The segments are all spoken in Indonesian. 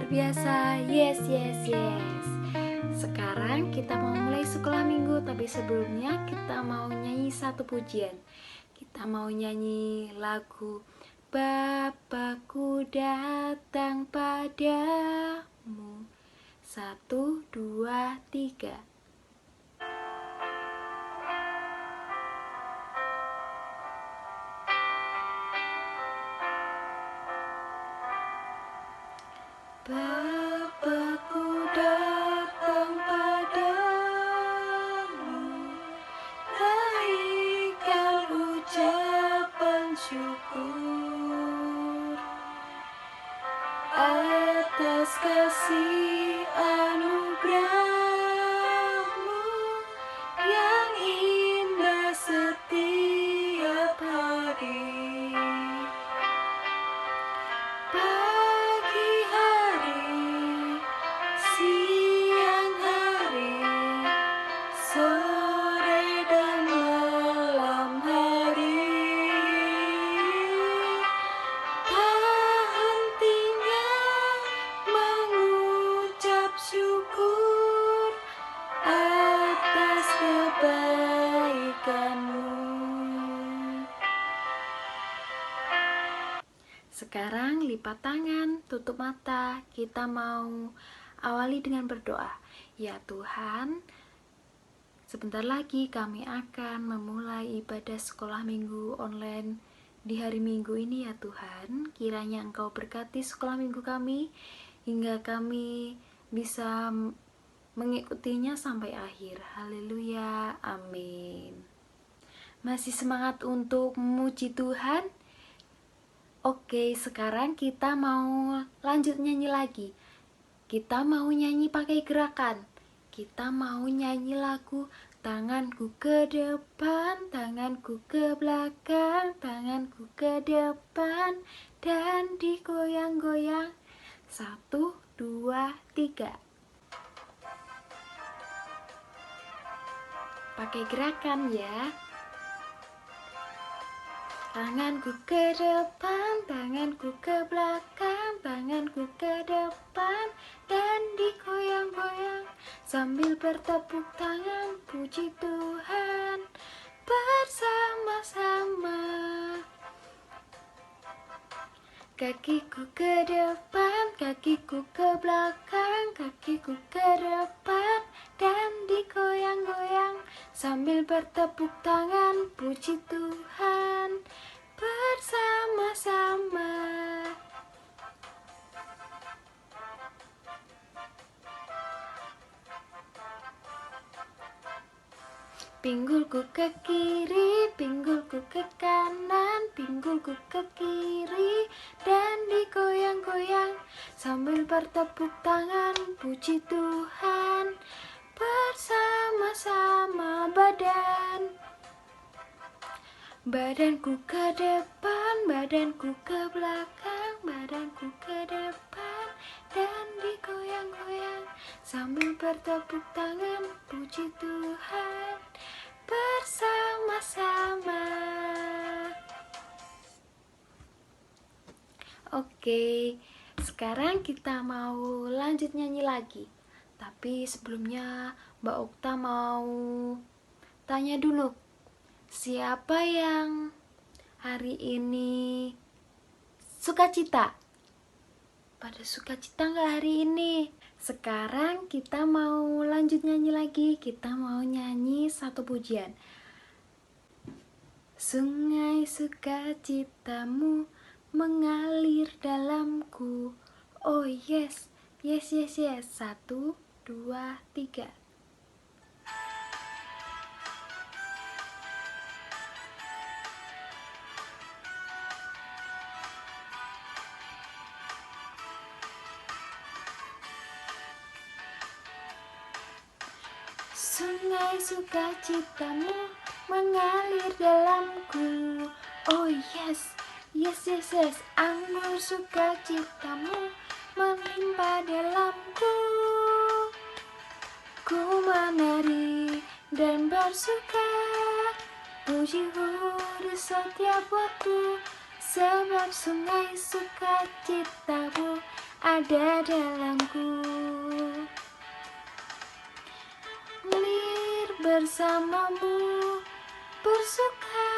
luar biasa. Yes, yes, yes. Sekarang kita mau mulai sekolah minggu, tapi sebelumnya kita mau nyanyi satu pujian. Kita mau nyanyi lagu Bapakku datang padamu. 1, 2, 3. Bapakku datang padamu, naikkan ucapan syukur atas kasih anugerahmu yang indah setiap hari. Pagi hari, siang hari, sore dan malam hari, tak hentinya mengucap syukur atas kebaikanmu. Sekarang lipat tangan, tutup mata. Kita mau awali dengan berdoa. Ya Tuhan, sebentar lagi kami akan memulai ibadah sekolah minggu online di hari Minggu ini ya Tuhan. Kiranya Engkau berkati sekolah minggu kami hingga kami bisa mengikutinya sampai akhir. Haleluya, amin. Masih semangat untuk memuji Tuhan? Oke, sekarang kita mau lanjut nyanyi lagi. Kita mau nyanyi pakai gerakan. Kita mau nyanyi lagu tanganku ke depan, tanganku ke belakang, tanganku ke depan, dan digoyang-goyang. 1, 2, 3. Pakai gerakan ya. Tanganku ke depan, tanganku ke belakang, tanganku ke depan, dan digoyang-goyang sambil bertepuk tangan, puji Tuhan bersama-sama. Kakiku ke depan, kakiku ke belakang, kakiku ke depan, dan digoyang-goyang sambil bertepuk tangan, puji Tuhan bersama-sama. Pinggulku ke kiri, pinggulku ke kanan, pinggulku ke kiri, dan digoyang-goyang sambil bertepuk tangan, puji Tuhan bersama-sama. Badanku ke depan, badanku ke belakang, badanku ke depan, dan digoyang-goyang sambil bertepuk tangan, puji Tuhan bersama-sama. Oke, sekarang kita mau lanjut nyanyi lagi. Tapi sebelumnya Mbak Okta mau tanya dulu, siapa yang hari ini sukacita? Pada sukacita nggak hari ini? Sekarang kita mau lanjut nyanyi lagi. Kita mau nyanyi satu pujian. Sungai sukacitamu mengalir dalamku. Oh yes, yes, yes, yes. 1, 2, 3. Sungai sukacitamu mengalir dalamku. Oh yes, yes, yes, yes. Anggur sukacitamu melimpah dalamku. Ku menari dan bersuka, pujimu di setiap waktu, sebab sungai sukacitamu ada dalamku. Mengalir bersamamu, bersuka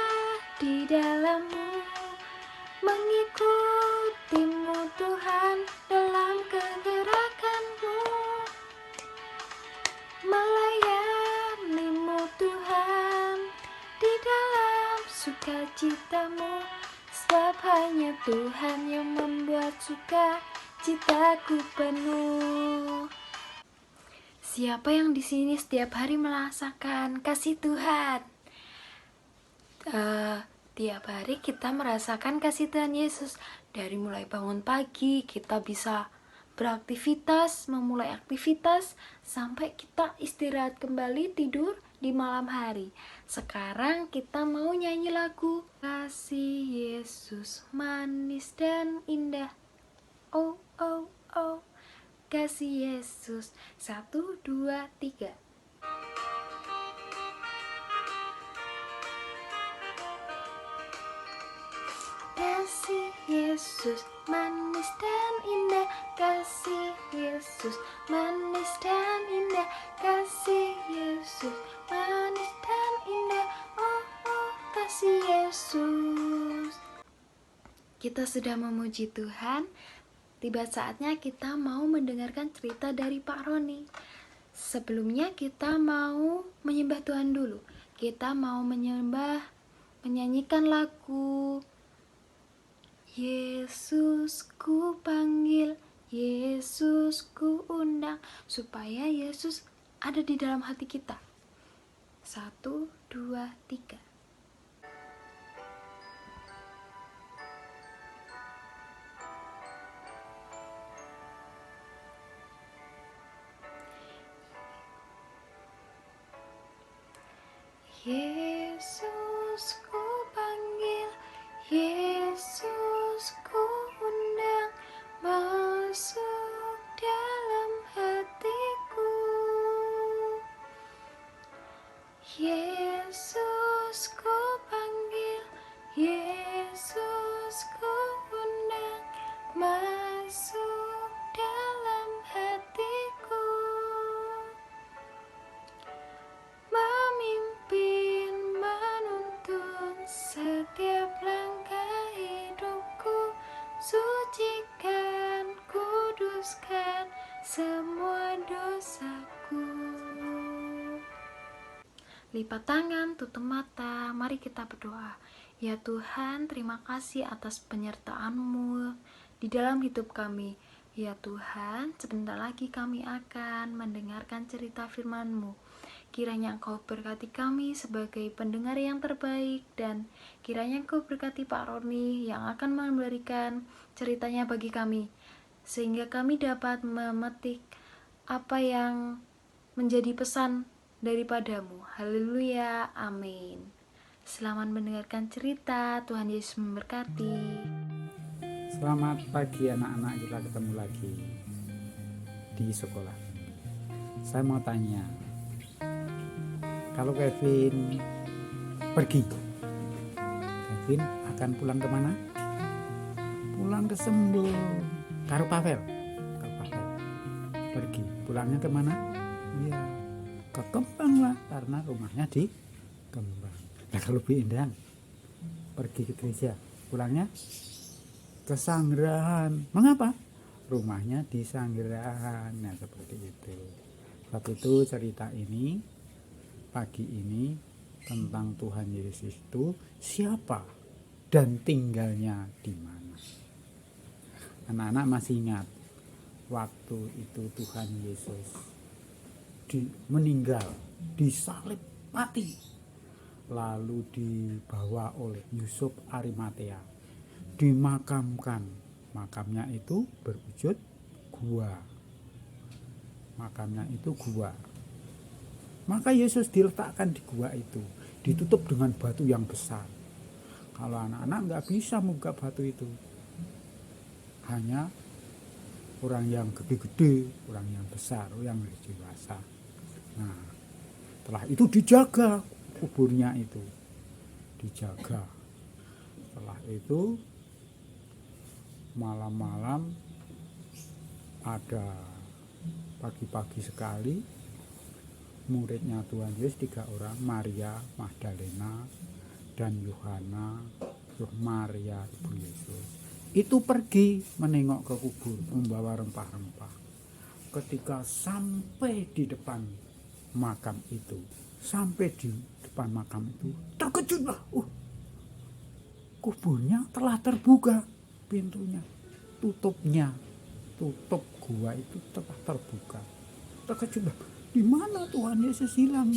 di dalammu, mengikutimu Tuhan dalam kegerakanmu, melayanimu Tuhan di dalam sukacitamu, sebab hanya Tuhan yang membuat sukacitaku penuh. Siapa yang di sini setiap hari merasakan kasih Tuhan? Tiap hari kita merasakan kasih Tuhan Yesus. Dari mulai bangun pagi kita bisa beraktivitas, memulai aktivitas, sampai kita istirahat kembali tidur di malam hari. Sekarang kita mau nyanyi lagu Kasih Yesus manis dan indah. Oh, oh, oh, kasih Yesus. 1, 2, 3. Kasih Yesus manis dan indah, kasih Yesus manis dan indah, kasih Yesus manis dan indah. Oh, oh, kasih Yesus. Kita sudah memuji Tuhan. Tiba saatnya kita mau mendengarkan cerita dari Pak Roni. Sebelumnya kita mau menyembah Tuhan dulu. Kita mau menyanyikan lagu Yesus ku panggil, Yesus ku undang, supaya Yesus ada di dalam hati kita. 1, 2, 3. Yesus ku panggil, Yesus ku undang, masuk dalam hatiku. Yesus ku panggil, Yesus ku undang, masuk dalam hatiku. Memimpin, menuntun setiap langkah hidupku, sucikan, kuduskan semua dosaku. Lipat tangan, tutup mata, mari kita berdoa. Ya Tuhan, terima kasih atas penyertaan-Mu di dalam hidup kami. Ya Tuhan, sebentar lagi kami akan mendengarkan cerita firman-Mu. Kiranya Engkau berkati kami sebagai pendengar yang terbaik, dan kiranya Engkau berkati Pak Roni yang akan memberikan ceritanya bagi kami, sehingga kami dapat memetik apa yang menjadi pesan daripadamu. Haleluya, amin. Selamat mendengarkan cerita. Tuhan Yesus memberkati. Selamat pagi anak-anak, kita ketemu lagi di sekolah. Saya mau tanya, kalau Kevin pergi, Kevin akan pulang kemana? Pulang ke Sembung. Karo Pavel pergi, pulangnya kemana? Ya, ke Kembang lah, karena rumahnya di Kembang. Nah, kalau Bu Indah pergi ke gereja, pulangnya ke Sanggerahan. Mengapa? Rumahnya di Sanggerahan. Nah, seperti itu. Sebab itu cerita ini pagi ini tentang Tuhan Yesus itu siapa dan tinggalnya di mana. Anak-anak masih ingat waktu itu Tuhan Yesus meninggal, disalib mati, lalu dibawa oleh Yusuf Arimatea, dimakamkan. Makamnya itu berwujud gua. Makamnya itu gua. Maka Yesus diletakkan di gua itu, ditutup dengan batu yang besar. Kalau anak-anak nggak bisa membuka batu itu, hanya orang yang gede-gede, orang yang besar, orang yang dewasa. Nah, setelah itu dijaga kuburnya itu, dijaga. Setelah itu malam-malam ada pagi-pagi sekali muridnya Tuhan Yesus 3 orang, Maria Magdalena dan Yohana, Maria ibu Yesus, itu pergi menengok ke kubur membawa rempah-rempah. Ketika sampai di depan makam itu, terkejutlah, kuburnya telah terbuka, pintunya, tutup gua itu telah terbuka. Terkejutlah, di mana Tuhan Yesus hilang?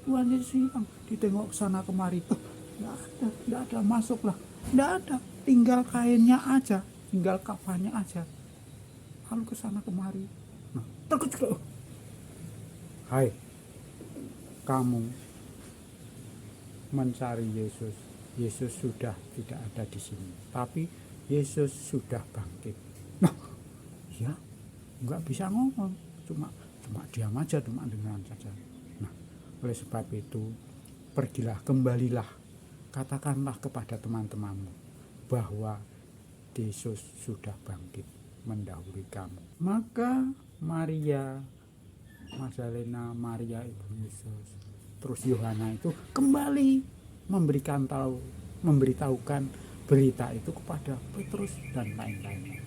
Tuhan Yesus hilang. Ditengok sana kemari, tidak ada, masuklah, tidak ada, tinggal kainnya aja, tinggal kafannya aja. Lalu ke sana kemari, terkejutlah. Hai, kamu mencari Yesus. Yesus sudah tidak ada di sini, tapi Yesus sudah bangkit. Ya, nggak bisa ngomong, cuma diam aja, cuma dengar saja. Oleh sebab itu, kembalilah, katakanlah kepada teman-temanmu bahwa Yesus sudah bangkit mendahului kamu. Maka Maria Magdalena, Maria ibu Yesus, terus Yohana itu kembali memberitahukan berita itu kepada Petrus dan lain-lainnya.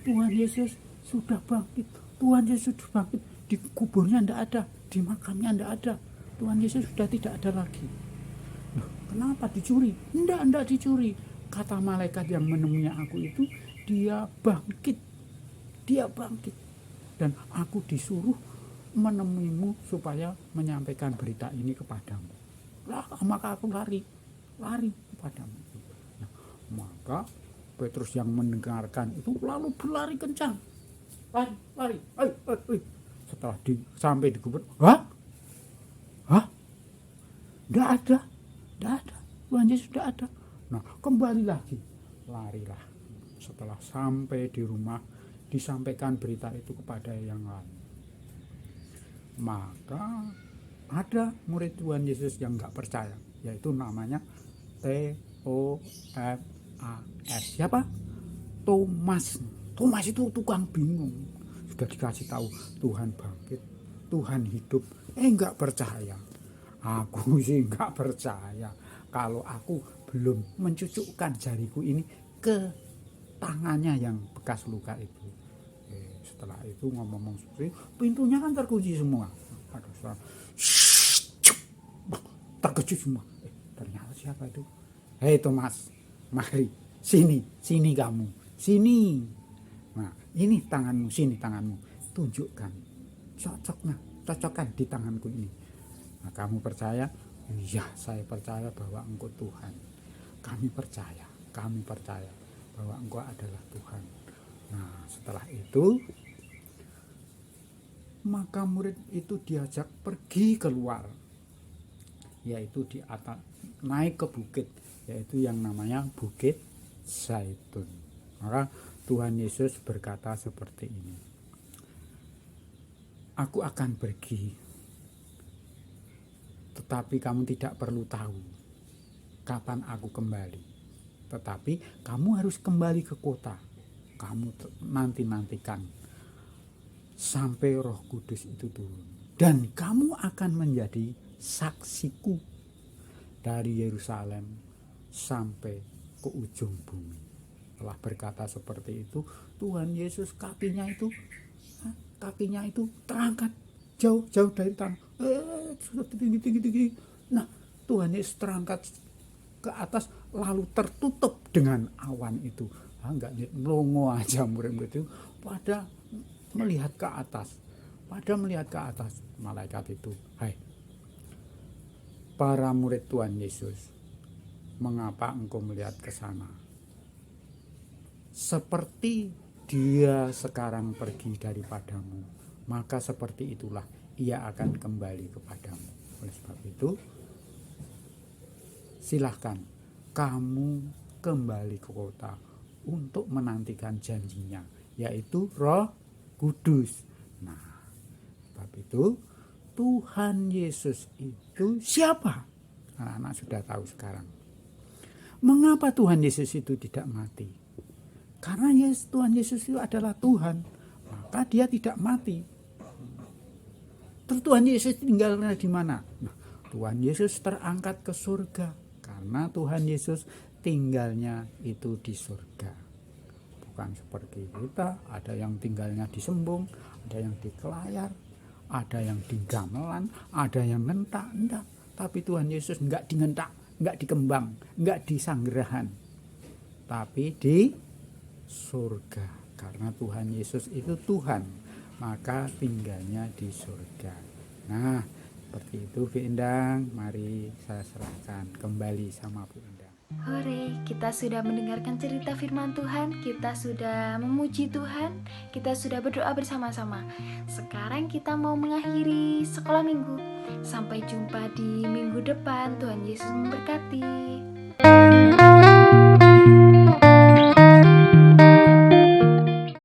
Tuhan Yesus sudah bangkit. Tuhan Yesus sudah bangkit. Di kuburnya tidak ada, di makamnya tidak ada. Tuhan Yesus sudah tidak ada lagi. Kenapa dicuri? Tidak dicuri. Kata malaikat yang menemui aku itu, dia bangkit. Dan aku disuruh menemuimu supaya menyampaikan berita ini kepadamu. Maka aku lari kepadamu. Maka Petrus yang mendengarkan itu lalu berlari kencang. Lari. Setelah sampai di kubur, Tidak ada. Tuhan Yesus tidak ada. Kembali lagi, larilah. Setelah sampai di rumah, disampaikan berita itu kepada yang lain. Maka ada murid Tuhan Yesus yang nggak percaya, yaitu namanya Thomas. Siapa? Thomas itu tukang bingung. Sudah dikasih tahu Tuhan bangkit, Tuhan hidup, nggak percaya. Aku sih nggak percaya kalau aku belum mencucukkan jariku ini ke tangannya yang bekas luka itu. Setelah itu ngomong seperti, pintunya kan terkunci semua. Ada suara terkejut semua. Ternyata siapa itu? Hei Thomas, mari sini kamu, sini. Ini tanganmu, sini tanganmu, tunjukkan, cocokkan di tanganku ini. Kamu percaya? Iya, saya percaya bahwa Engkau Tuhan. Kami percaya bahwa Engkau adalah Tuhan. Setelah itu, maka murid itu diajak pergi keluar, yaitu di atas, naik ke bukit, yaitu yang namanya Bukit Zaitun. Maka Tuhan Yesus berkata seperti ini, aku akan pergi, tetapi kamu tidak perlu tahu kapan aku kembali. Tetapi kamu harus kembali ke kota. Kamu nantikan sampai Roh Kudus itu turun. Dan kamu akan menjadi saksiku dari Yerusalem sampai ke ujung bumi. Setelah berkata seperti itu, Tuhan Yesus kakinya itu terangkat jauh dari tanah, sudah tinggi. Tuhan Yesus terangkat ke atas, lalu tertutup dengan awan itu. Enggak melongo aja murid-murid itu pada melihat ke atas. Malaikat itu, hai para murid Tuhan Yesus, mengapa engkau melihat ke sana? Seperti dia sekarang pergi daripadamu, maka seperti itulah ia akan kembali kepadamu. Oleh sebab itu, silahkan kamu kembali ke kota untuk menantikan janjinya, yaitu Roh Kudus. Sebab itu Tuhan Yesus itu siapa? Anak-anak sudah tahu sekarang. Mengapa Tuhan Yesus itu tidak mati? Karena Tuhan Yesus itu adalah Tuhan. maka dia tidak mati. Terus Tuhan Yesus tinggalnya di mana? Nah, Tuhan Yesus terangkat ke surga karena Tuhan Yesus tinggalnya itu di surga. Bukan seperti kita, ada yang tinggalnya di Sembung, ada yang di Kelayar, ada yang di gamelan, ada yang ngentak, enggak. Tapi Tuhan Yesus enggak di ngentak, enggak di kembang, enggak di sanggerahan, tapi di surga. Karena Tuhan Yesus itu Tuhan, maka tinggalnya di surga. Nah, seperti itu Bu Endang. Mari saya serahkan kembali sama Bu Endang. Hore, kita sudah mendengarkan cerita firman Tuhan, kita sudah memuji Tuhan, kita sudah berdoa bersama-sama. Sekarang kita mau mengakhiri sekolah minggu. Sampai jumpa di minggu depan. Tuhan Yesus memberkati.